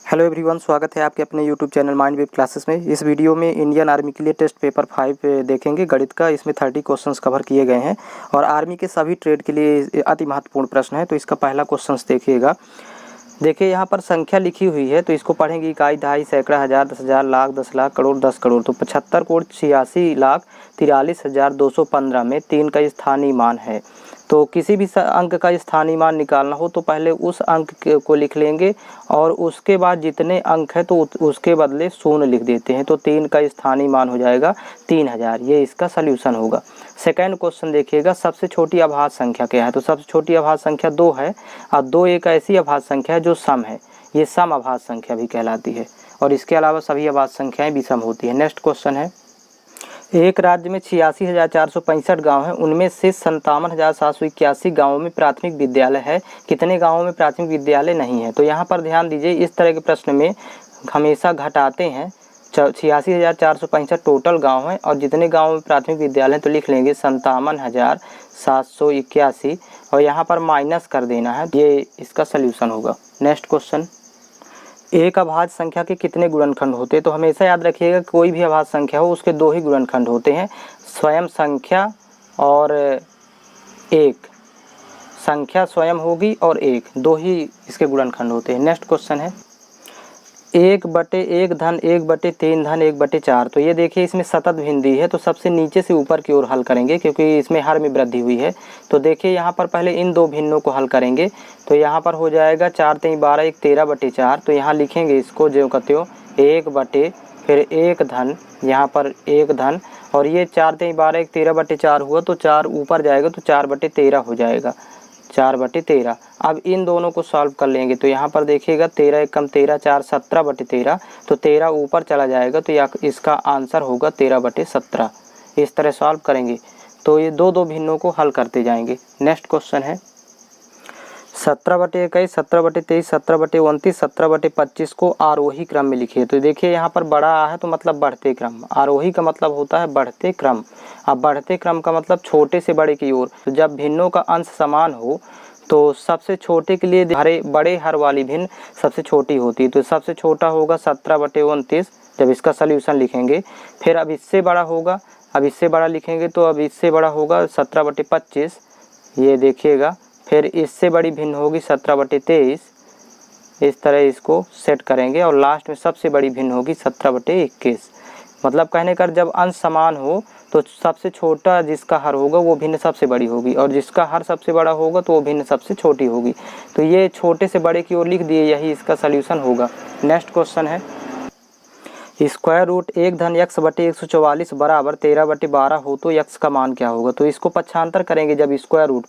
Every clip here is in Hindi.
हेलो एवरीवन, स्वागत है आपके अपने YouTube channel mind wave classes में। इस वीडियो में इंडियन आर्मी के लिए टेस्ट पेपर 5 देखेंगे गणित का। इसमें 30 क्वेश्चंस कवर किए गए हैं और आर्मी के सभी ट्रेड के लिए अति महत्वपूर्ण प्रश्न है। तो इसका पहला क्वेश्चंस देखिएगा। देखिए यहाँ पर संख्या लिखी हुई है तो इसको पढ़ेंगे। इकाई, दहाई, सैकड़ा, हज़ार, 10,000, लाख, 10 लाख, करोड़, 10 करोड़। तो 75 करोड़ 86,43,215 में 3 का स्थानीय मान है। तो किसी भी अंक का स्थानीय मान निकालना हो तो पहले उस अंक को लिख लेंगे और उसके बाद जितने अंक है तो उसके बदले शून्य लिख देते हैं। तो 3 का स्थानीय मान हो जाएगा 3000। ये इसका सल्यूशन होगा। सेकंड क्वेश्चन देखिएगा, सबसे छोटी अभाज्य संख्या क्या है। तो सबसे छोटी अभाज्य संख्या 2 है और 2 एक ऐसी अभाज्य संख्या है जो सम है। ये सम अभाज्य संख्या भी कहलाती है और इसके अलावा सभी अभाज्य संख्याएं विषम होती है। नेक्स्ट क्वेश्चन है, एक राज्य में 86,465 गांव हैं, उनमें से 57,781 गाँवों में प्राथमिक विद्यालय है। कितने गाँवों में प्राथमिक विद्यालय नहीं है। तो यहाँ पर ध्यान दीजिए, इस तरह के प्रश्न में हमेशा घटाते हैं। 86,465 टोटल गांव हैं और जितने गाँवों में प्राथमिक विद्यालय हैं तो लिख लेंगे 57,781 और यहाँ पर माइनस कर देना है। ये इसका सल्यूशन होगा। नेक्स्ट क्वेश्चन, एक अभाज्य संख्या के कितने गुणनखंड होते हैं। तो हमेशा याद रखिएगा, कोई भी अभाज्य संख्या हो उसके 2 ही गुणनखंड होते हैं, स्वयं संख्या और एक। संख्या स्वयं होगी और एक, 2 ही इसके गुणनखंड होते हैं। नेक्स्ट क्वेश्चन है, 1/1 धन 1/3 धन 1/4। तो ये देखिए इसमें सतत भिन्नधि है तो सबसे नीचे से ऊपर की ओर हल करेंगे क्योंकि इसमें हर में वृद्धि हुई है। तो देखिए यहाँ पर पहले इन 2 भिन्नों को हल करेंगे तो यहाँ पर हो जाएगा 4 3 12 1 13/4। तो यहाँ लिखेंगे इसको ज्यों का त्यों 1 फिर 1 धन, यहाँ पर 1 धन और ये 4 3 12 1 13/4 हुआ तो 4 ऊपर जाएगा तो 4/13 हो जाएगा, 4/13। अब इन दोनों को सॉल्व कर लेंगे तो यहाँ पर देखिएगा 13 1 कम 13 4 17/13। तो 13 ऊपर चला जाएगा तो इसका आंसर होगा 13/17। इस तरह सॉल्व करेंगे तो ये 2 भिन्नों को हल करते जाएंगे। नेक्स्ट क्वेश्चन है, 17/21 17/23 17/29 17/25 को आरोही क्रम में लिखिए। तो देखिए यहाँ पर बड़ा आ है तो मतलब बढ़ते क्रम, आरोही का मतलब होता है बढ़ते क्रम। अब बढ़ते क्रम का मतलब छोटे से बड़े की ओर। तो जब भिन्नों का अंश समान हो तो सबसे छोटे के लिए बड़े हर वाली भिन्न सबसे छोटी होती है। तो सबसे छोटा होगा 17/29 जब इसका सल्यूशन लिखेंगे। फिर अब इससे बड़ा होगा, अब इससे बड़ा लिखेंगे तो अब इससे बड़ा होगा 17/25, ये देखिएगा। फिर इससे बड़ी भिन्न होगी 17/23। इस तरह इसको सेट करेंगे और लास्ट में सबसे बड़ी भिन्न होगी 17/21। मतलब कहने का जब अंश समान हो तो सबसे छोटा जिसका हर होगा वो भिन्न सबसे बड़ी होगी और जिसका हर सबसे बड़ा होगा तो वो भिन्न सबसे छोटी होगी। तो ये छोटे से बड़े की ओर लिख दिए, यही इसका सल्यूशन होगा। नेक्स्ट क्वेश्चन है, स्क्वायर रूट 1 धन x/144 बराबर 13/12 हो तो x का मान क्या होगा। तो इसको पक्षांतर करेंगे जब स्क्वायर रूट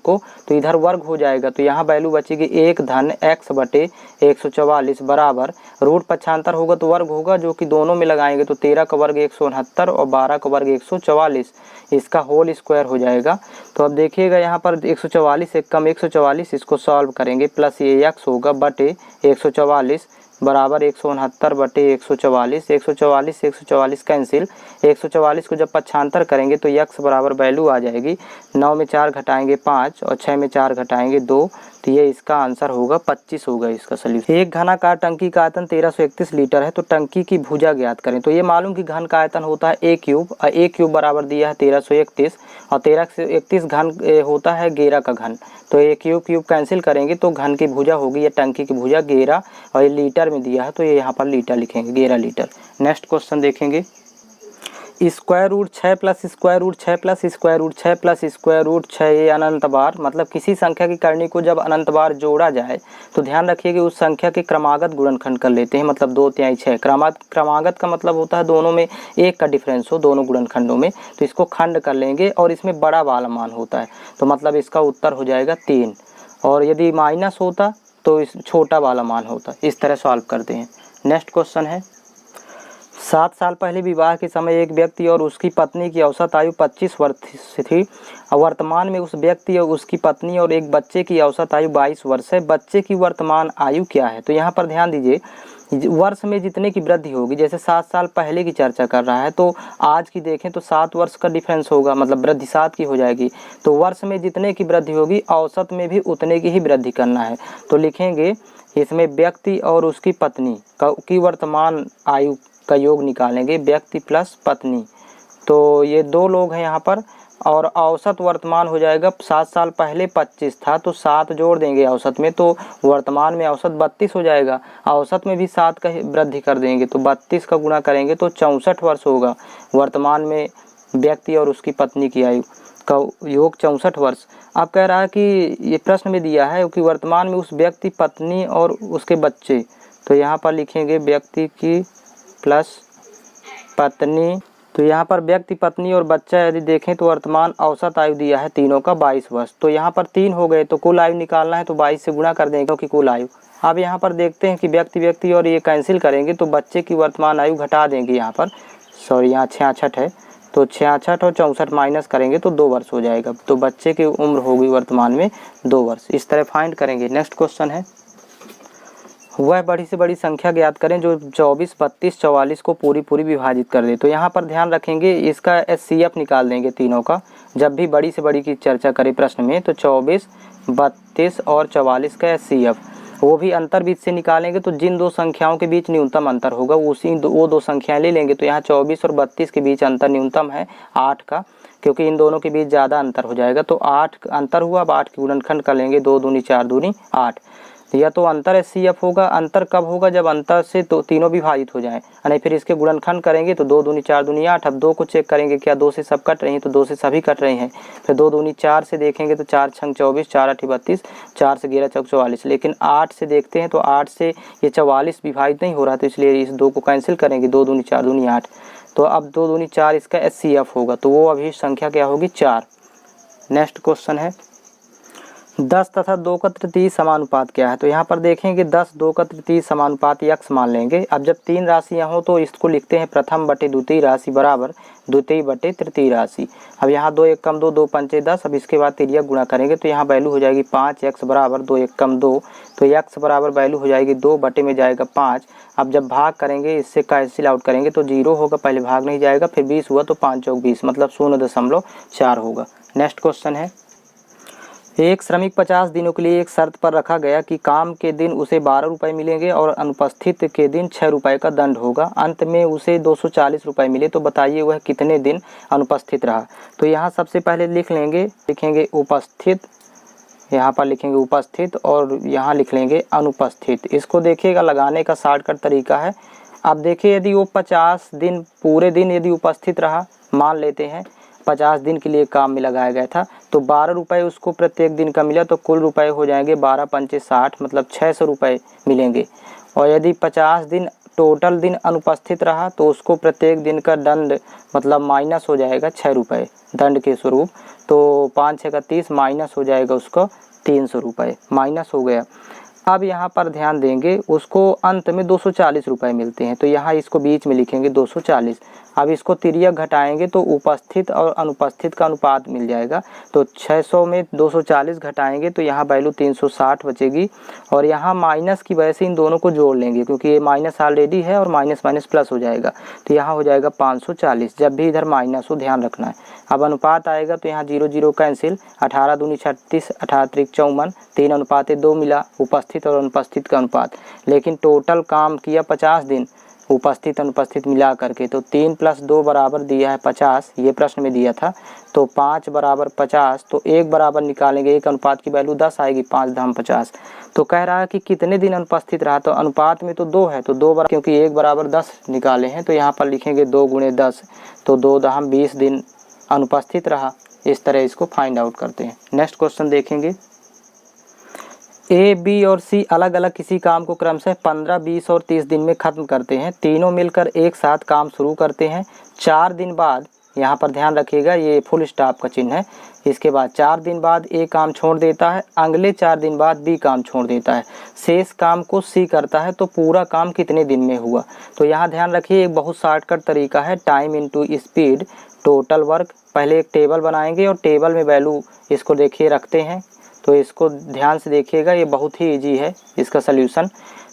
को तो इधर वर्ग हो जाएगा तो यहाँ वैल्यू बचेगी 1 धन x/144 बराबर रूट पक्षांतर होगा तो वर्ग होगा, जो कि दोनों में लगाएंगे तो 13 का वर्ग 169 और 12 का वर्ग 144, इसका होल स्क्वायर हो जाएगा। तो अब देखिएगा यहाँ पर 144 एक कम 144, इसको सॉल्व करेंगे प्लस ये x होगा बटे 144 बराबर 169/144। 144 कैंसिल, 144 को जब पक्षांतर करेंगे तो x बराबर वैल्यू आ जाएगी 9 में 4 घटाएंगे 5 और 6 में 4 घटाएंगे 2। तो ये इसका आंसर होगा 25 होगा इसका सल्यूशन। एक घनाकार टंकी का आयतन 1331 लीटर है तो टंकी की भुजा ज्ञात करें। तो ये मालूम कि घन का आयतन होता है a क्यूब और a क्यूब बराबर दिया है 1331 और 1331 घन होता है घेरा का घन। तो ये क्यूब कैंसिल करेंगे तो घन की भुजा होगी या टंकी की भुजा घेरा और ये लीटर में दिया है तो ये यहाँ पर लीटर लिखेंगे, घेरा लीटर। नेक्स्ट क्वेश्चन देखेंगे, square root 6 plus square root 6 plus square root 6 plus square root 6 ये अनंत बार, मतलब किसी संख्या की करनी को जब अनंत बार जोड़ा जाए तो ध्यान रखिए कि उस संख्या के क्रमागत गुणनखंड कर लेते हैं। मतलब 2 3 6 क्रमागत का मतलब होता है दोनों में 1 का डिफरेंस हो दोनों गुणनखंडों में, तो इसको खंड कर लेंगे और इसमें बड़ा वाला मान होता है तो मतलब इसका उत्तर हो जाएगा 3 और यदि माइनस होता तो इस छोटा वाला मान होता। इस तरह सॉल्व करते हैं। नेक्स्ट क्वेश्चन है, 7 साल पहले विवाह के समय एक व्यक्ति और उसकी पत्नी की औसत आयु 25 वर्ष थी और वर्तमान में उस व्यक्ति और उसकी पत्नी और एक बच्चे की औसत आयु 22 वर्ष है। बच्चे की वर्तमान आयु क्या है। तो यहाँ पर ध्यान दीजिए, वर्ष में जितने की वृद्धि होगी, जैसे 7 साल पहले की चर्चा कर रहा है तो आज की देखें तो 7 वर्ष का डिफरेंस होगा, मतलब वृद्धि 7 की हो जाएगी। तो वर्ष में जितने की वृद्धि होगी औसत में भी उतने की ही वृद्धि करना है। तो लिखेंगे इसमें व्यक्ति और उसकी पत्नी की वर्तमान आयु का योग निकालेंगे, व्यक्ति प्लस पत्नी। तो ये 2 लोग हैं यहाँ पर, और औसत वर्तमान हो जाएगा 7 साल पहले 25 था तो 7 जोड़ देंगे औसत में, तो वर्तमान में औसत 32 हो जाएगा। औसत में भी 7 का वृद्धि कर देंगे तो 32 का गुणा करेंगे तो 64 वर्ष होगा। वर्तमान में व्यक्ति और उसकी पत्नी की आयु का योग 64 वर्ष। अब कह रहा है कि ये प्रश्न में दिया है कि वर्तमान में उस व्यक्ति, पत्नी और उसके बच्चे, तो यहाँ पर लिखेंगे व्यक्ति की प्लस पत्नी। तो यहाँ पर व्यक्ति, पत्नी और बच्चा यदि देखें तो वर्तमान औसत आयु दिया है तीनों का 22 वर्ष। तो यहाँ पर 3 हो गए तो कुल आयु निकालना है तो 22 से गुणा कर देंगे क्योंकि कुल आयु। अब यहाँ पर देखते हैं कि व्यक्ति और ये कैंसिल करेंगे तो बच्चे की वर्तमान आयु घटा देंगे यहाँ पर, सॉरी यहाँ 66 है तो 66 और 64 माइनस करेंगे तो 2 वर्ष हो जाएगा। तो बच्चे की उम्र होगी वर्तमान में 2 वर्ष। इस तरह फाइंड करेंगे। नेक्स्ट क्वेश्चन है, वह बड़ी से बड़ी संख्या ज्ञात करें जो 24, 32, 44 को पूरी विभाजित कर दे। तो यहाँ पर ध्यान रखेंगे इसका HCF निकाल देंगे तीनों का। जब भी बड़ी से बड़ी की चर्चा करें प्रश्न में तो 24, 32 और 44 का HCF, वो भी अंतर बीच से निकालेंगे। तो जिन 2 संख्याओं के बीच न्यूनतम अंतर होगा वो 2 संख्याएं ले लेंगे। तो यहाँ 24 और 32 के बीच अंतर न्यूनतम है 8 का, क्योंकि इन दोनों के बीच ज़्यादा अंतर हो जाएगा। तो 8 अंतर हुआ, अब 8 की गुणनखंड कर लेंगे, 2 दूनी 4 दूनी 8। या तो अंतर HCF होगा, अंतर कब होगा जब अंतर से तो तीनों विभाजित हो जाएं, नहीं फिर इसके गुणनखंड करेंगे तो 2 दूनी 4 दूनी 8। अब 2 को चेक करेंगे क्या 2 से सब कट रही हैं, तो 2 से सभी कट रहे हैं। फिर 2 दूनी 4 से देखेंगे तो 4 छंग 24, 4 8 32, 4 से 11 चौक 44। लेकिन 8 से देखते हैं तो 8 से ये 44 विभाजित नहीं हो रहा, तो इसलिए इस 2 को कैंसिल करेंगे, 2 दूनी 4 दूनी 8। तो अब 2 दूनी 4 इसका HCF होगा, तो वो अभी संख्या क्या होगी 4। नेक्स्ट क्वेश्चन है, 10 तथा 2 का तृतीय समानुपात क्या है। तो यहाँ पर देखेंगे 10 2 का तृतीय समानुपात x मान लेंगे। अब जब 3 राशियाँ हो तो इसको लिखते हैं प्रथम बटे द्वितीय राशि बराबर द्वितीय बटे तृतीय राशि। अब यहाँ 2 1 कम 2, 2 पंचे 10। अब इसके बाद तिर्यक गुणा करेंगे तो यहाँ वैल्यू हो जाएगी 5x बराबर 2 1 कम 2। तो x बराबर वैल्यू हो जाएगी 2 बटे में जाएगा 5। अब जब भाग करेंगे इससे कैंसिल आउट करेंगे तो 0 होगा, पहले भाग नहीं जाएगा, फिर 20 हुआ तो 5 चौक 20 मतलब 0.4 होगा। नेक्स्ट क्वेश्चन है, एक श्रमिक 50 दिनों के लिए एक शर्त पर रखा गया कि काम के दिन उसे 12 रुपये मिलेंगे और अनुपस्थित के दिन 6 रुपये का दंड होगा। अंत में उसे 240 रुपये मिले, तो बताइए वह कितने दिन अनुपस्थित रहा। तो यहाँ सबसे पहले लिखेंगे उपस्थित, यहाँ पर लिखेंगे उपस्थित और यहाँ लिख लेंगे अनुपस्थित। इसको देखिएगा लगाने का शॉर्टकट तरीका है। अब देखिए यदि वो 50 दिन पूरे दिन यदि उपस्थित रहा, मान लेते हैं 50 दिन के लिए काम में लगाया गया था, तो 12 रुपये उसको प्रत्येक दिन का मिला, तो कुल रुपए हो जाएंगे 12 पंचे 60 मतलब 600 रुपये मिलेंगे। और यदि 50 दिन टोटल दिन अनुपस्थित रहा तो उसको प्रत्येक दिन का दंड मतलब माइनस हो जाएगा 6 रुपये दंड के स्वरूप। तो 5 6 का 30 माइनस हो जाएगा उसको 300 रुपये माइनस हो गया। अब यहाँ पर ध्यान देंगे उसको अंत में 240 रुपये मिलते हैं, तो यहाँ इसको बीच में लिखेंगे 240। अब इसको तिर्यक घटाएंगे तो उपस्थित और अनुपस्थित का अनुपात मिल जाएगा। तो 600 में 240 घटाएंगे तो यहाँ वैल्यू 360 बचेगी। और यहाँ माइनस की वजह से इन दोनों को जोड़ लेंगे क्योंकि ये माइनस ऑलरेडी है और माइनस माइनस प्लस हो जाएगा, तो यहाँ हो जाएगा 540। जब भी इधर माइनस हो ध्यान रखना है। अब अनुपात आएगा तो यहाँ 0 0 कैंसिल, 18 दूनी 36, 18 त्रिक 54, 3 अनुपात 2 मिला उपस्थित और अनुपस्थित का अनुपात। लेकिन टोटल काम किया 50 दिन उपस्थित अनुपस्थित मिला करके, तो 3 + 2 बराबर दिया है 50, ये प्रश्न में दिया था। तो 5 बराबर 50, तो 1 बराबर निकालेंगे, 1 अनुपात की वैल्यू 10 आएगी, 5 धाम 50। तो कह रहा है कि कितने दिन अनुपस्थित रहा, तो अनुपात में तो 2 है तो 2 बराबर, क्योंकि 1 बराबर 10 निकाले हैं तो यहाँ पर लिखेंगे 2 × 10, तो 2 धाम 20 दिन अनुपस्थित रहा। इस तरह इसको फाइंड आउट करते हैं। नेक्स्ट क्वेश्चन देखेंगे, A, B और C अलग अलग किसी काम को क्रमशः 15, 20 और 30 दिन में ख़त्म करते हैं। तीनों मिलकर एक साथ काम शुरू करते हैं। 4 दिन बाद, यहाँ पर ध्यान रखिएगा ये फुल स्टॉप का चिन्ह है, इसके बाद 4 दिन बाद A काम छोड़ देता है, अगले 4 दिन बाद B काम छोड़ देता है, शेष काम को C करता है, तो पूरा काम कितने दिन में हुआ। तो यहाँ ध्यान रखिए एक बहुत शॉर्टकट तरीका है, time into speed total work. पहले एक टेबल बनाएंगे और टेबल में वैल्यू इसको देखिए रखते हैं, तो इसको ध्यान से देखिएगा, ये बहुत ही इजी है इसका सल्यूशन।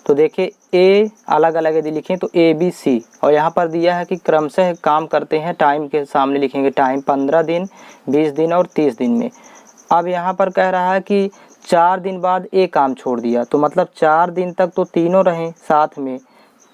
तो देखिए ए अलग अलग यदि लिखें तो ABC, और यहाँ पर दिया है कि क्रमशः काम करते हैं, टाइम के सामने लिखेंगे टाइम 15 दिन, 20 दिन और 30 दिन में। अब यहाँ पर कह रहा है कि 4 दिन बाद ए काम छोड़ दिया, तो मतलब 4 दिन तक तो तीनों रहें साथ में,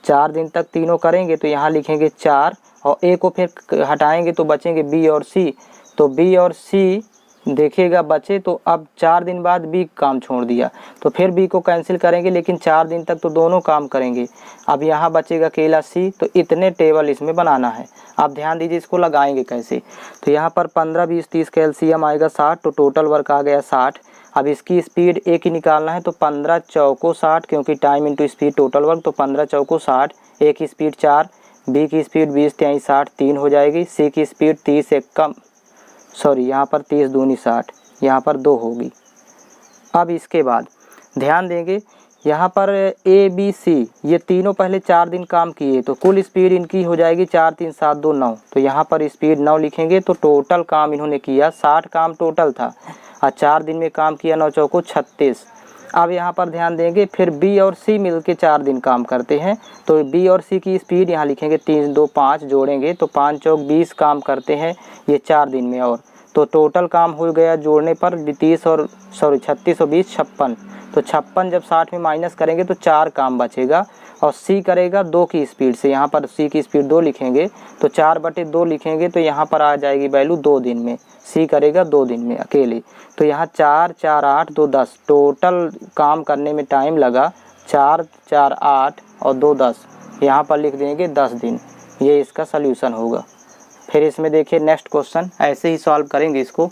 4 दिन तक तीनों करेंगे तो यहाँ लिखेंगे 4 और ए को फिर हटाएंगे तो बचेंगे बी और सी। तो बी और सी देखिएगा बचे, तो अब 4 दिन बाद बी काम छोड़ दिया तो फिर बी को कैंसिल करेंगे, लेकिन 4 दिन तक तो दोनों काम करेंगे। अब यहाँ बचेगा अकेला सी, तो इतने टेबल इसमें बनाना है। आप ध्यान दीजिए इसको लगाएंगे कैसे। तो यहाँ पर 15, 20, 30 का एलसीएम आएगा 60, तो टोटल वर्क आ गया 60। अब इसकी स्पीड ए की निकालना है, तो 15 चौको 60, क्योंकि time into speed total work, तो 15 चौको 60। ए की स्पीड 4, बी की स्पीड 20 × 60 3 हो जाएगी। सी की स्पीड 30 यहाँ पर 30 दूनी 60, यहाँ पर 2 होगी। अब इसके बाद ध्यान देंगे यहाँ पर ABC ये तीनों पहले 4 दिन काम किए, तो कुल स्पीड इनकी हो जाएगी 4 3 7 2 9। तो यहाँ पर स्पीड 9 लिखेंगे, तो टोटल काम इन्होंने किया 60 काम टोटल था, और 4 दिन में काम किया 9 चौको 36। अब यहाँ पर ध्यान देंगे फिर बी और सी मिलके 4 दिन काम करते हैं, तो बी और सी की स्पीड यहाँ लिखेंगे 3 2 5 जोड़ेंगे तो 5 चौक 20 काम करते हैं ये 4 दिन में, और तो टोटल काम हो गया जोड़ने पर 36 और 20 56। तो 56 जब 60 में माइनस करेंगे तो 4 काम बचेगा, और सी करेगा 2 की स्पीड से, यहाँ पर सी की स्पीड 2 लिखेंगे तो 4/2 लिखेंगे, तो यहाँ पर आ जाएगी वैल्यू 2 दिन में। सी करेगा 2 दिन में अकेले, तो यहाँ 4 4 8 2 10 टोटल काम करने में टाइम लगा 4 4 8 और 2 10, यहाँ पर लिख देंगे 10 दिन। ये इसका सल्यूशन होगा। फिर इसमें देखिए नेक्स्ट क्वेश्चन, ऐसे ही सॉल्व करेंगे इसको।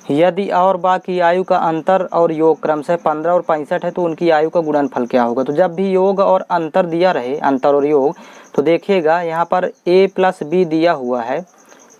यदि और बा की आयु का अंतर और योग क्रमशः 15 और 65 है, तो उनकी आयु का गुणनफल क्या होगा। तो जब भी योग और अंतर दिया रहे, अंतर और योग, तो देखिएगा यहाँ पर a + b दिया हुआ है,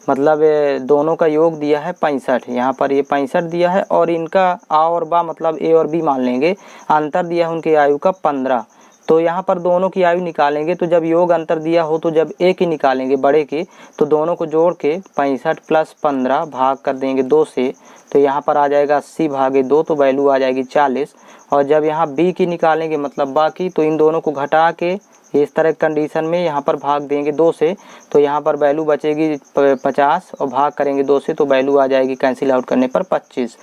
मतलब दोनों का योग दिया है 65, यहाँ पर ये 65 दिया है, और इनका आ और बा मतलब a और b मान लेंगे, अंतर दिया है उनकी आयु का 15। तो यहाँ पर दोनों की आयु निकालेंगे, तो जब योग अंतर दिया हो तो जब a की निकालेंगे बड़े की, तो दोनों को जोड़ के 65 + 15 भाग कर देंगे 2 से, तो यहाँ पर आ जाएगा 80/2, तो वैल्यू आ जाएगी 40। और जब यहाँ b की निकालेंगे मतलब बाकी, तो इन दोनों को घटा के इस तरह कंडीशन में यहाँ पर भाग देंगे 2 से, तो यहाँ पर वैल्यू बचेगी 50, और भाग करेंगे 2 से तो वैल्यू आ जाएगी कैंसिल आउट करने पर 25।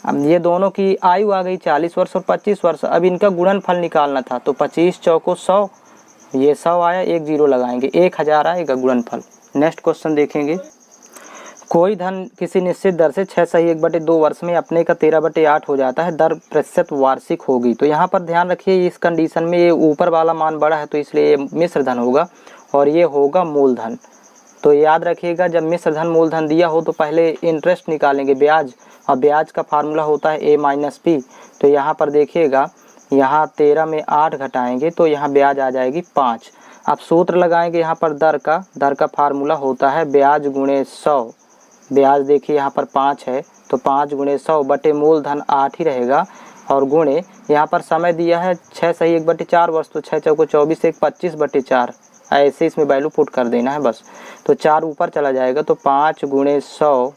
अब ये दोनों की आयु आ गई 40 वर्ष और 25 वर्ष। अब इनका गुणनफल निकालना था, तो 25 चौको 100, ये 100 आया, 1 0 लगाएंगे, 1000 आएगा गुणनफल। नेक्स्ट क्वेश्चन देखेंगे। कोई धन किसी निश्चित दर से 6 सही 1/2 वर्ष में अपने का 13/8 हो जाता है, दर प्रतिशत वार्षिक होगी। तो यहाँ पर ध्यान रखिए इस कंडीशन में ये ऊपर वाला मान बड़ा है, तो इसलिए ये मिश्र धन होगा और ये होगा मूलधन। तो याद रखिएगा जब मिश्र धन मूलधन दिया हो तो पहले इंटरेस्ट निकालेंगे ब्याज, और ब्याज का फार्मूला होता है a - p। तो यहाँ पर देखिएगा यहाँ 13 में 8 घटाएंगे तो यहाँ ब्याज आ जाएगी 5। अब सूत्र लगाएंगे यहाँ पर दर का फार्मूला होता है ब्याज गुणे 100। ब्याज देखिए यहाँ पर 5 है, तो 5 × 100 बटे मूलधन 8 ही रहेगा, और गुणे यहाँ पर समय दिया है 6 सही 1/4 वर्ष, तो 6 चौको 24 1 25/4, ऐसे इसमें वैल्यू पुट कर देना है बस। तो 4 ऊपर चला जाएगा, तो 5 × 100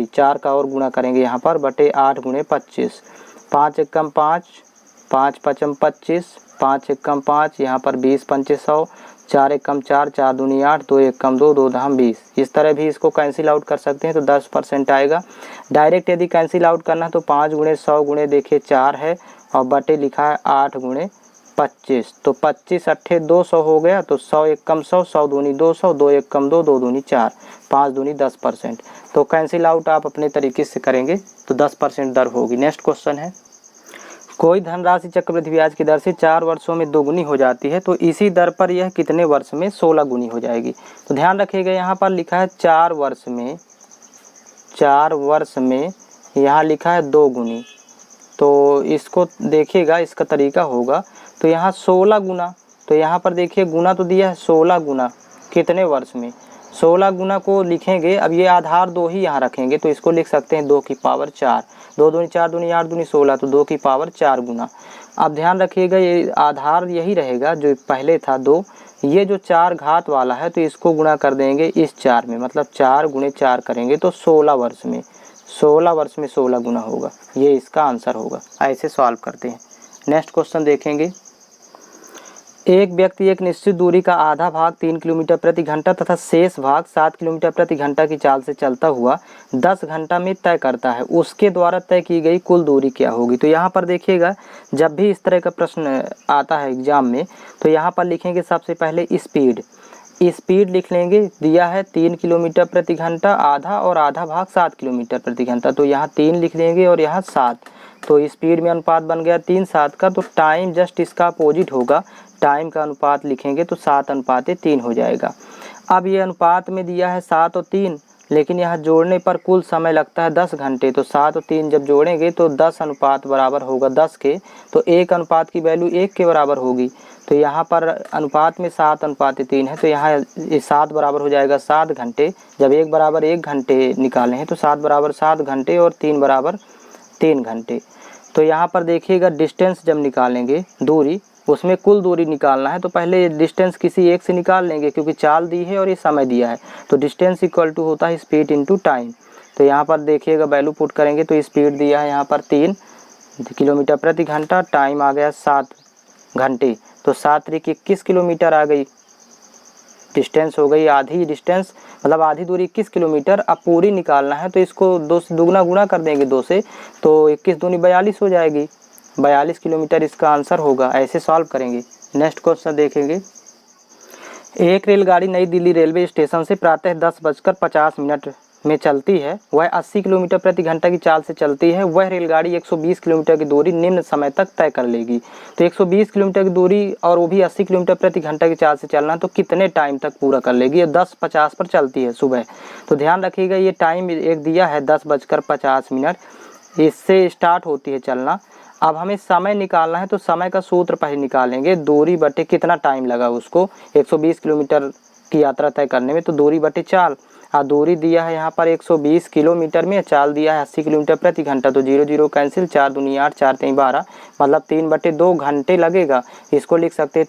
4 का और गुणा करेंगे यहाँ पर बटे 8 × 25। 5 एकम 5, 5 पचम 25, 5 एकम 5, यहाँ पर 20 पंचे 100, 4 एकम 4, 4 दूनी 8, 2 एकम 2, 2 दहम 20। इस तरह भी इसको कैंसिल आउट कर सकते हैं, तो 10% आएगा। डायरेक्ट यदि कैंसिल आउट करना है तो 5 × 100 गुणे देखिए 4 है, और बटे लिखा है 8 × 25, तो 25 8 200 हो गया, तो 100 एकम 100, 100 दूनी 200, 2 एकम 2, 2 दूनी 4, 5 दूनी 10%। तो कैंसिल आउट आप अपने तरीके से करेंगे तो 10% दर होगी। नेक्स्ट क्वेश्चन है, कोई धनराशि चक्रवृद्धि ब्याज की दर से 4 वर्षों में 2 गुनी हो जाती है, तो इसी दर पर यह कितने वर्ष में 16 गुनी हो जाएगी। तो ध्यान रखिएगा यहाँ पर लिखा है 4 वर्ष में यहाँ लिखा है 2 गुनी, तो इसको देखिएगा इसका तरीका होगा, तो यहाँ 16 गुना, तो यहाँ पर देखिए गुना तो दिया है 16 गुना कितने वर्ष में, 16 गुना को लिखेंगे। अब ये आधार 2 ही यहाँ रखेंगे, तो इसको लिख सकते हैं 2 की पावर 4, 2 दूनी 4 दूनी 8 दूनी 16, तो 2 की पावर 4 गुना। अब ध्यान रखिएगा ये आधार यही रहेगा जो पहले था 2, ये जो 4 घात वाला है तो इसको गुणा कर देंगे इस 4 में, मतलब 4 × 4 करेंगे तो 16 वर्ष में 16 गुना होगा। ये इसका आंसर होगा। ऐसे सॉल्व करते हैं। नेक्स्ट क्वेश्चन देखेंगे, एक व्यक्ति एक निश्चित दूरी का आधा भाग 3 किलोमीटर प्रति घंटा तथा शेष भाग 7 किलोमीटर प्रति घंटा की चाल से चलता हुआ 10 घंटा में तय करता है, उसके द्वारा तय की गई कुल दूरी क्या होगी। तो यहाँ पर देखिएगा, जब भी इस तरह का प्रश्न आता है एग्जाम में तो यहाँ पर लिखेंगे सबसे पहले स्पीड लिख लेंगे। दिया है 3 किलोमीटर प्रति घंटा आधा और आधा भाग 7 किलोमीटर प्रति घंटा, तो यहाँ 3 लिख लेंगे और यहाँ 7। तो स्पीड में अनुपात बन गया 3:7 का, तो टाइम जस्ट इसका अपोजिट होगा, टाइम का अनुपात लिखेंगे तो 7:3 हो जाएगा। अब ये अनुपात में दिया है 7 और 3, लेकिन यहाँ जोड़ने पर कुल समय लगता है 10 घंटे। तो 7 और 3 जब जोड़ेंगे तो 10 अनुपात बराबर होगा 10 के, तो 1 अनुपात की वैल्यू 1 के बराबर होगी। तो यहाँ पर अनुपात में 7:3 है, तो यहाँ 7 बराबर हो जाएगा 7 घंटे। जब 1 बराबर 1 घंटे निकाले हैं तो 7 बराबर 7 घंटे और 3 बराबर 3 घंटे। तो यहाँ पर देखिएगा, डिस्टेंस जब निकालेंगे दूरी, उसमें कुल दूरी निकालना है तो पहले डिस्टेंस किसी एक से निकाल लेंगे, क्योंकि चाल दी है और ये समय दिया है। तो डिस्टेंस इक्वल टू होता है स्पीड इनटू टाइम। तो यहाँ पर देखिएगा वैल्यू पुट करेंगे तो स्पीड दिया है यहाँ पर 3 किलोमीटर प्रति घंटा, टाइम आ गया 7 घंटे, तो 7 त्रिक 21 किलोमीटर आ गई। डिस्टेंस हो गई आधी, डिस्टेंस मतलब आधी दूरी 21 किलोमीटर। अब पूरी निकालना है तो इसको 2 से दुगना गुणा कर देंगे 2 से, तो 21 दूनी 42 हो जाएगी, 42 किलोमीटर इसका आंसर होगा। ऐसे सॉल्व करेंगे। नेक्स्ट क्वेश्चन देखेंगे, एक रेलगाड़ी नई दिल्ली रेलवे स्टेशन से प्रातः 10:50 में चलती है, वह 80 किलोमीटर प्रति घंटा की चाल से चलती है, वह रेलगाड़ी 120 किलोमीटर की दूरी निम्न समय तक तय कर लेगी। तो 120 किलोमीटर की दूरी और वो भी 80 किलोमीटर प्रति घंटा की चाल से चलना, तो कितने टाइम तक पूरा कर लेगी। 10:50 पर चलती है सुबह, तो ध्यान रखिएगा ये टाइम एक दिया है 10:50, इससे स्टार्ट होती है चलना। अब हमें समय निकालना है तो समय का सूत्र पहले निकालेंगे, दूरी बटे कितना टाइम लगा उसको 120 किलोमीटर की यात्रा तय करने में, तो दूरी बटे चाल। दूरी दिया है यहाँ पर 120 किलोमीटर में, चाल दिया है 80 किलोमीटर प्रति घंटा, तो 0 0 कैंसिल, 4 दूनी 8, 4 3 12, मतलब 3/2 घंटे लगेगा। इसको लिख सकते हैं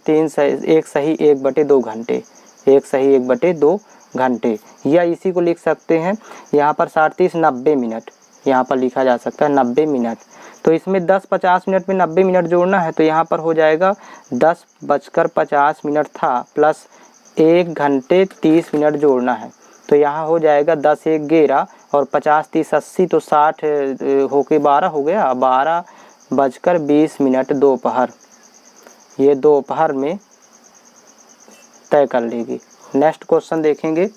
1 सही 1/2 घंटे, 1 सही 1/2 घंटे, या इसी को लिख सकते हैं यहाँ पर 37 90 मिनट, यहाँ पर लिखा जा सकता है 90 मिनट। तो इसमें 10:50 में 90 मिनट जोड़ना है, तो यहाँ पर हो जाएगा 10:50 था प्लस 1 घंटे 30 मिनट जोड़ना है, तो यहाँ हो जाएगा 10 1 11 और 50 30 80, तो 60 होके 12 हो गया, 12:20 दोपहर, ये दोपहर में तय कर लेगी। नेक्स्ट क्वेश्चन देखेंगे,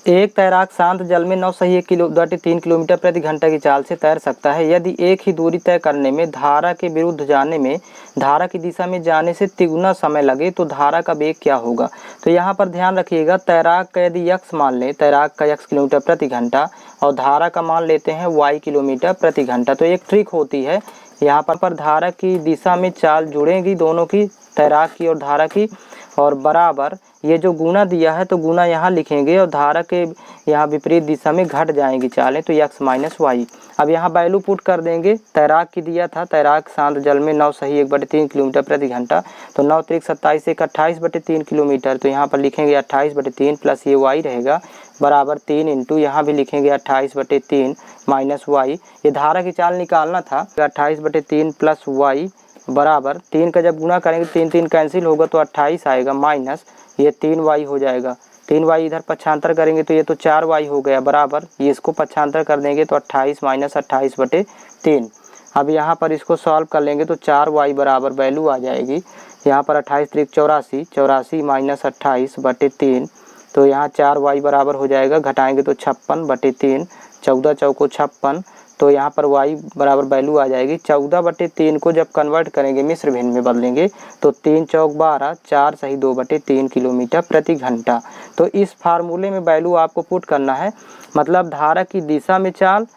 एक तैराक शांत जल में 9 सही 1.3 किलोमीटर प्रति घंटा की चाल से तैर सकता है, यदि एक ही दूरी तय करने में धारा के विरुद्ध जाने में धारा की दिशा में जाने से तिगुना समय लगे तो धारा का वेग क्या होगा। तो यहाँ पर ध्यान रखिएगा, तैराक का यदि x मान लें, तैराक का x किलोमीटर प्रति घंटा और धारा का मान लेते हैं y किलोमीटर प्रति घंटा, तो एक ट्रिक होती है यहाँ पर धारा की दिशा में चाल जुड़ेगी दोनों की, तैराक की और धारा की, और बराबर ये जो गुना दिया है तो गुना यहाँ लिखेंगे और धारा के यहाँ विपरीत दिशा में घट जाएंगी चालें, तो x माइनस वाई। अब यहाँ वैल्यू पुट कर देंगे, तैराक की दिया था, तैराक शांत जल में 9 सही 1/3 किलोमीटर प्रति घंटा, तो 9 त्रिक 27 1 28/3 किलोमीटर, तो यहाँ पर लिखेंगे 28/3 प्लस ये y रहेगा बराबर 3 इंटू यहाँ भी लिखेंगे 28/3 माइनस वाई। ये धारा की चाल निकालना था, 28/3 प्लस वाई बराबर 3 का जब गुना करेंगे 3 3 कैंसिल होगा तो 28 आएगा, माइनस ये 3y हो जाएगा, 3y इधर पक्षांतर करेंगे तो ये तो 4y हो गया, बराबर ये इसको पक्षांतर कर देंगे तो 28 माइनस 28/3। अब यहाँ पर इसको सॉल्व कर लेंगे तो 4y बराबर वैल्यू आ जाएगी यहाँ पर 28 त्रिक 84, 84 माइनस 28/3, तो यहाँ 4y बराबर हो जाएगा, घटाएंगे तो 56/3, 14 चौको 56, तो यहाँ पर y बराबर वैल्यू आ जाएगी 14/3 को जब कन्वर्ट करेंगे मिश्र भिन्न में बदलेंगे तो 3 चौक 12, 4 सही 2/3 किलोमीटर प्रति घंटा। तो इस फार्मूले में वैल्यू आपको पुट करना है, मतलब धारा की दिशा में चाल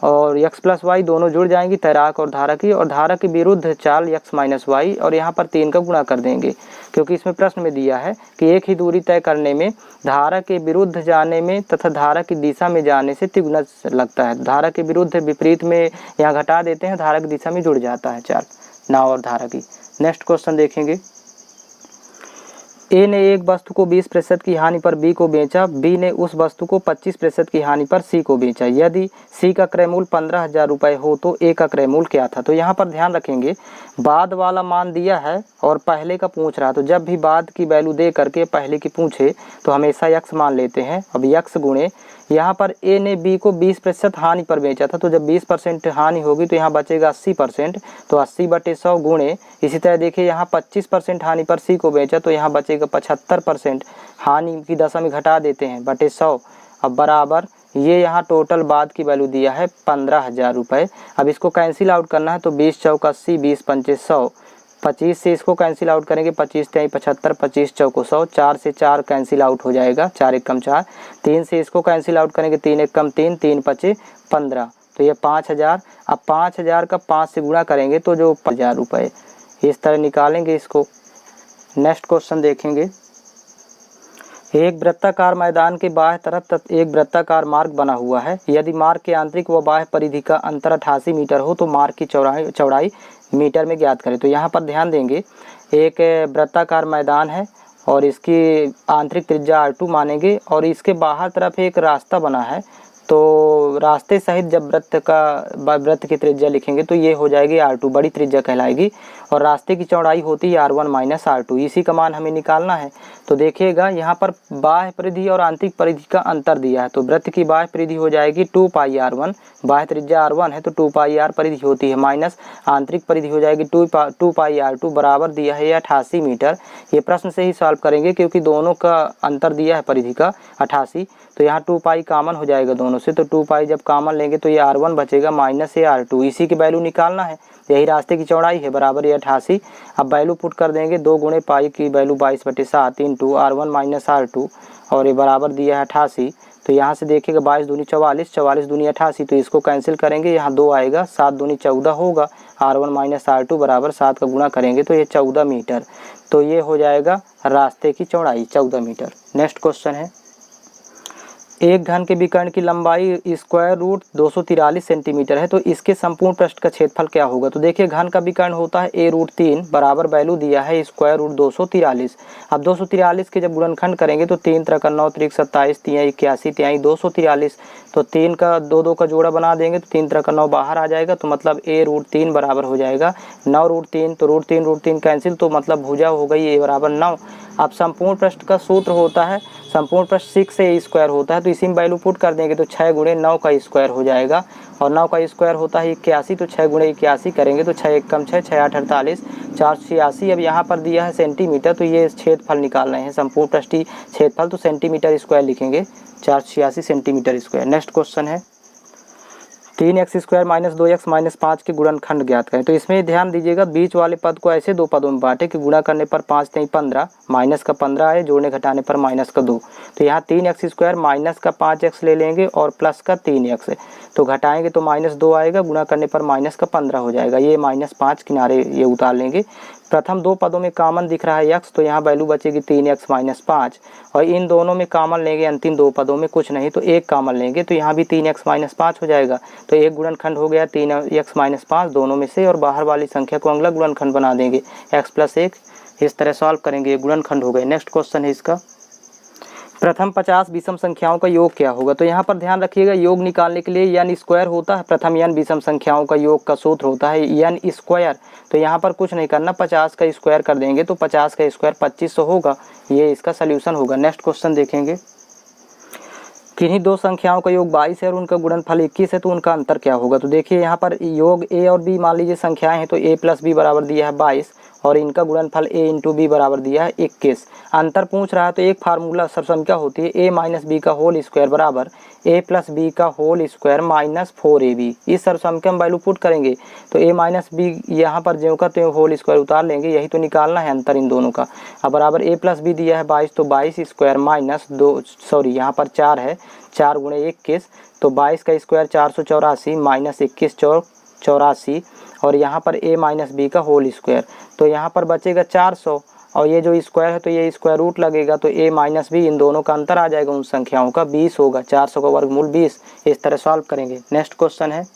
और x प्लस वाई दोनों जुड़ जाएंगी, तैराक और धारा की, और धारा के विरुद्ध चाल x माइनस वाई, और यहाँ पर 3 का गुणा कर देंगे, क्योंकि इसमें प्रश्न में दिया है कि एक ही दूरी तय करने में धारा के विरुद्ध जाने में तथा धारा की दिशा में जाने से तिगुना लगता है। धारा के विरुद्ध विपरीत में यहाँ घटा देते हैं, धारा की दिशा में जुड़ जाता है चाल नाव और धारा की। नेक्स्ट क्वेश्चन देखेंगे, ए ने एक वस्तु को 20% की हानि पर बी को बेचा, बी ने उस वस्तु को 25% की हानि पर सी को बेचा। यदि सी का क्रय मूल्य 15,000 रुपये हो तो ए का क्रय मूल्य क्या था। तो यहाँ पर ध्यान रखेंगे बाद वाला मान दिया है और पहले का पूछ रहा है, तो जब भी बाद की वैल्यू दे करके पहले की पूछे तो हमेशा यक्स मान लेते हैं। अब यक्स गुणे यहाँ पर ए ने बी को 20% हानि पर बेचा था, तो जब 20% हानि होगी तो यहाँ बचेगा 80%, तो 80/100 गुणे, इसी तरह देखिए यहाँ 25% हानि पर सी को बेचा तो यहाँ बचेगा 75%, हानि की दशा में घटा देते हैं बटे 100। अब बराबर ये यहाँ टोटल बाद की वैल्यू दिया है 15,000 रुपये। अब इसको कैंसिल आउट करना है तो 20 चौक 80, 20 पंचे 100, 25 से इसको कैंसिल आउट करेंगे, 25 तेई 75, 25 चौको 100, 4 से 4 कैंसिल आउट हो जाएगा, 4 एक कम 4, 3 से इसको कैंसिल आउट करेंगे, 3 एक कम 3, 3 पचे 15, तो ये 5,000। अब 5,000 का 5 से गुणा करेंगे तो जो 5,000 रुपये इस तरह निकालेंगे इसको। नेक्स्ट क्वेश्चन देखेंगे। एक वृत्ताकार मैदान के बाह्य तरफ एक वृत्ताकार मार्ग बना हुआ है। यदि मार्ग के आंतरिक व बाह्य परिधि का अंतर 88 मीटर हो तो मार्ग की चौड़ाई मीटर में ज्ञात करें। तो यहाँ पर ध्यान देंगे एक वृत्ताकार मैदान है और इसकी आंतरिक त्रिज्या r2 मानेंगे और इसके बाहर तरफ एक रास्ता बना है, तो रास्ते सहित जब वृत्त की त्रिज्या लिखेंगे तो ये हो जाएगी r2, बड़ी त्रिज्या कहलाएगी, और रास्ते की चौड़ाई होती है r1 माइनस r2, इसी का मान हमें निकालना है। तो देखिएगा यहाँ पर बाह्य परिधि और आंतरिक परिधि का अंतर दिया है, तो वृत्त की बाह्य परिधि हो जाएगी 2πr1, बाह्य त्रिज्या r1 है तो 2πr परिधि होती है, माइनस आंतरिक परिधि हो जाएगी 2πr2, बराबर दिया है 88 मीटर। ये प्रश्न से ही सॉल्व करेंगे क्योंकि दोनों का अंतर दिया है परिधि का 88, तो यहाँ 2π कॉमन हो जाएगा दोनों से, तो 2π जब कॉमन लेंगे तो ये r1 बचेगा माइनस ये r2, इसी की वैल्यू निकालना है, यही रास्ते की चौड़ाई है, बराबर ये 88। अब वैल्यू पुट कर देंगे, 2 गुणे पाई की value 22/7 into r1 minus r2, और ये बराबर दिया है 88। तो यहाँ से देखिएगा 22 दूनी 44, 44 दूनी 88, तो इसको कैंसिल करेंगे, यहाँ 2 आएगा, 7 दूनी 14 होगा, r1 माइनस r2 बराबर 7 का गुणा करेंगे तो ये 14 मीटर। तो ये हो जाएगा रास्ते की चौड़ाई 14 मीटर। नेक्स्ट क्वेश्चन है, एक घन के विकर्ण की लंबाई स्क्वायर रूट 243 सेंटीमीटर है, तो इसके संपूर्ण पृष्ठ का क्षेत्रफल क्या होगा। तो देखिए घन का विकर्ण होता है a√3, बराबर वैल्यू दिया है स्क्वायर रूट 243। अब 243 के जब गुणनखंड करेंगे तो 3 × 9 = 27, 3 81, 3 243, तो 3 का 2 का जोड़ा बना देंगे तो 3 × 9 बाहर आ जाएगा, तो मतलब a√3 बराबर हो जाएगा 9√3, तो √3 कैंसिल, तो मतलब भुजा हो गई a बराबर 9। अब संपूर्ण पृष्ठ का सूत्र होता है, संपूर्ण पृष्ठ 6a स्क्वायर होता है, तो इसी में वैल्यू पुट कर देंगे तो 6 गुणे 9 का स्क्वायर हो जाएगा, और 9 का स्क्वायर होता है 81, तो 6 गुणे 81 करेंगे तो 6 एक कम 6, 6 8 48, 486। अब यहाँ पर दिया है सेंटीमीटर, तो ये क्षेत्रफल निकाल रहे हैं, संपूर्ण पृष्ठीय क्षेत्रफल, तो सेंटीमीटर स्क्वायर लिखेंगे, 486 सेंटीमीटर स्क्वायर। नेक्स्ट क्वेश्चन है, 3x² - 2x - 5 के गुणनखंड ज्ञात करें। तो इसमें ध्यान दीजिएगा बीच वाले पद को ऐसे 2 पदों में बांटे कि गुणा करने पर 5 × 15, माइनस का 15 आए, जोड़ने घटाने पर माइनस का 2। तो यहाँ 3x² माइनस का 5x ले लेंगे और प्लस का 3x, तो घटाएंगे तो -2 आएगा, गुणा करने पर माइनस का 15 हो जाएगा, ये -5 किनारे ये उतार लेंगे। प्रथम 2 पदों में कॉमन दिख रहा है x, तो यहाँ वैल्यू बचेगी 3x - 5, और इन दोनों में कॉमन लेंगे, अंतिम 2 पदों में कुछ नहीं तो 1 कॉमन लेंगे, तो यहाँ भी 3x - 5 हो जाएगा, तो एक गुणनखंड हो गया 3x - 5 दोनों में से, और बाहर वाली संख्या को अगला गुणनखंड बना देंगे x + 1, इस तरह सॉल्व करेंगे, गुणनखंड हो गए। नेक्स्ट क्वेश्चन है इसका, प्रथम 50 विषम संख्याओं का योग क्या होगा। तो यहाँ पर ध्यान रखिएगा योग निकालने के लिए n स्क्वायर होता है, प्रथम n विषम संख्याओं का योग का सूत्र होता है n स्क्वायर। तो यहाँ पर कुछ नहीं करना, 50 का स्क्वायर कर देंगे तो 50 का स्क्वायर 2500 होगा, ये इसका सल्यूशन होगा। नेक्स्ट क्वेश्चन देखेंगे, किन्हीं 2 संख्याओं का योग 22 है और उनका गुणनफल 21 है, तो उनका अंतर क्या होगा। तो देखिए यहाँ पर योग a और b मान लीजिए संख्याएं हैं, तो a + b बराबर दिया है 22 और इनका गुणनफल a × b बराबर दिया है 21। अंतर पूछ रहा है तो एक फार्मूला सर्वसंख्या होती है a - b का होल स्क्वायर बराबर a + b का होल स्क्वायर माइनस 4ab। इस सर्वसंख्या में वैल्यू पुट करेंगे तो a - b यहाँ पर ज्यों का त्यों होल स्क्वायर उतार लेंगे, यही तो निकालना है अंतर इन दोनों का। अब बराबर a + b दिया है 22, तो 22 स्क्वायर माइनस 2, सॉरी यहाँ पर 4 है, 4 गुणे 21, तो 22 का स्क्वायर 484 माइनस 21 84, और यहाँ पर a - b का होल स्क्वायर, तो यहाँ पर बचेगा 400, और ये जो स्क्वायर है तो ये स्क्वायर रूट लगेगा, तो a - b इन दोनों का अंतर आ जाएगा उन संख्याओं का 20 होगा, 400 का वर्गमूल 20, इस तरह सॉल्व करेंगे। नेक्स्ट क्वेश्चन है,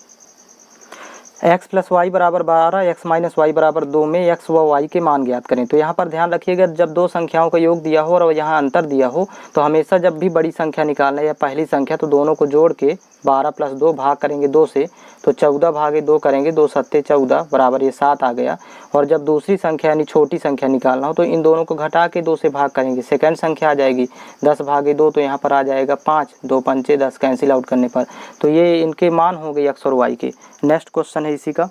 x प्लस वाई बराबर 12 x माइनस वाई बराबर 2 में x व y के मान ज्ञात करें। तो यहाँ पर ध्यान रखिएगा, जब दो संख्याओं का योग दिया हो और यहाँ अंतर दिया हो तो हमेशा जब भी बड़ी संख्या निकालना है या पहली संख्या तो दोनों को जोड़ के 12 प्लस 2 भाग करेंगे 2 से, तो 14 भागे 2 करेंगे, 2 सत्ते 14 बराबर ये 7 आ गया। और जब दूसरी संख्या यानी छोटी संख्या निकालना हो तो इन दोनों को घटा के 2 से भाग करेंगे, सेकंड संख्या आ जाएगी 10 भागे 2, तो यहाँ पर आ जाएगा 5, 2 पंचे 10 कैंसिल आउट करने पर। तो ये इनके मान हो गए x और y के। नेक्स्ट क्वेश्चन है इसी का,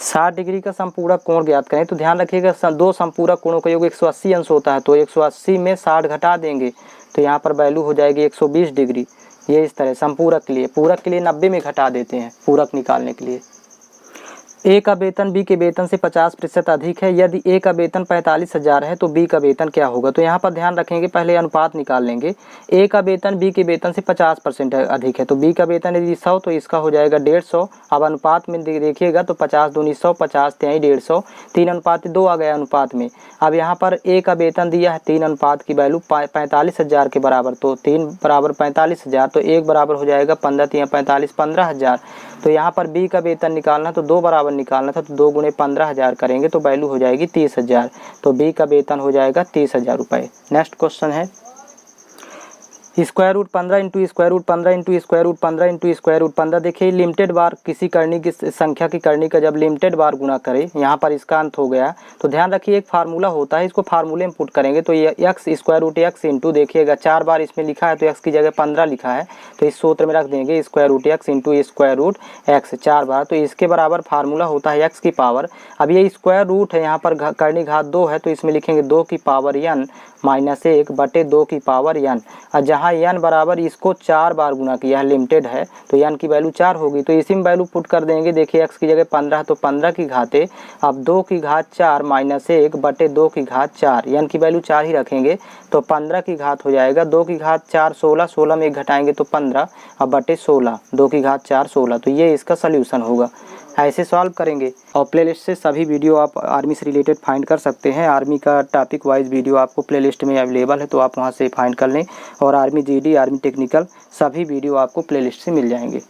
60 डिग्री का समपूरक कोण ज्ञात करें। तो ध्यान रखिएगा, दो समपूरक कोणों का योग 180 अंश होता है, तो 180 में 60 घटा देंगे तो यहाँ पर वैल्यू हो जाएगी 120 डिग्री। ये इस तरह समपूरक के लिए, पूरक के लिए 90 में घटा देते हैं पूरक निकालने के लिए। ए का वेतन बी के वेतन से 50% अधिक है। यदि ए का वेतन 45,000 है तो बी का वेतन क्या होगा। तो यहाँ पर ध्यान रखेंगे, पहले अनुपात निकाल लेंगे। ए का वेतन बी के वेतन से 50% अधिक है, तो बी का वेतन यदि 100 तो इसका हो जाएगा 150। अब अनुपात में देखिएगा तो 50 दूनी 100, 50 तिहाई 150, 3:2 आ गया अनुपात में। अब यहाँ पर ए का वेतन दिया है 3 अनुपात की वैल्यू 45,000 के बराबर, तो 3 बराबर 45,000, तो 1 बराबर हो जाएगा 15 तिहाई 45, 15,000। तो यहाँ पर बी का वेतन निकालना तो 2 बराबर निकालना था, तो 2 गुणे 15,000 करेंगे तो वैल्यू हो जाएगी 30,000। तो बी का वेतन हो जाएगा 30,000 रुपये। नेक्स्ट क्वेश्चन है, square root 15 into square root 15 into square root 15 into square root 15। देखिए लिमिटेड बार किसी करनी की संख्या की करनी का जब लिमिटेड बार गुणा करें, यहाँ पर इसका अंत हो गया। तो ध्यान रखिए एक फार्मूला होता है, इसको फार्मूले में पुट करेंगे तो ये x square root x into, देखिएगा 4 बार इसमें लिखा है तो एक्स की जगह 15 लिखा है, तो इस सूत्र में रख देंगे square root x into square root x 4 बार, तो इसके बराबर फार्मूला होता है एक्स की पावर। अब ये स्क्वायर रूट है, यहाँ पर करनी घात 2 है तो इसमें लिखेंगे 2 की पावर n माइनस 1 बटे 2 की पावर n। और जहाँ n बराबर इसको 4 बार गुना किया है, लिमिटेड है तो n की वैल्यू 4 होगी, तो इसी में वैल्यू पुट कर देंगे। देखिए x की जगह 15 तो 15 की घाते, अब 2 की घात 4 माइनस 1 बटे 2 की घात 4, n की वैल्यू 4 ही रखेंगे तो 15 की घात हो जाएगा 2 की घात 4 16, 16 में 1 घटाएंगे तो 15, अब बटे 16, 2 की घात 4 16। तो ये इसका सल्यूशन होगा। ऐसे सॉल्व करेंगे और प्लेलिस्ट से सभी वीडियो आप आर्मी से रिलेटेड फाइंड कर सकते हैं। आर्मी का टॉपिक वाइज वीडियो आपको प्लेलिस्ट में अवेलेबल है, तो आप वहां से फाइंड कर लें। और आर्मी जीडी, आर्मी टेक्निकल सभी वीडियो आपको प्लेलिस्ट से मिल जाएंगे।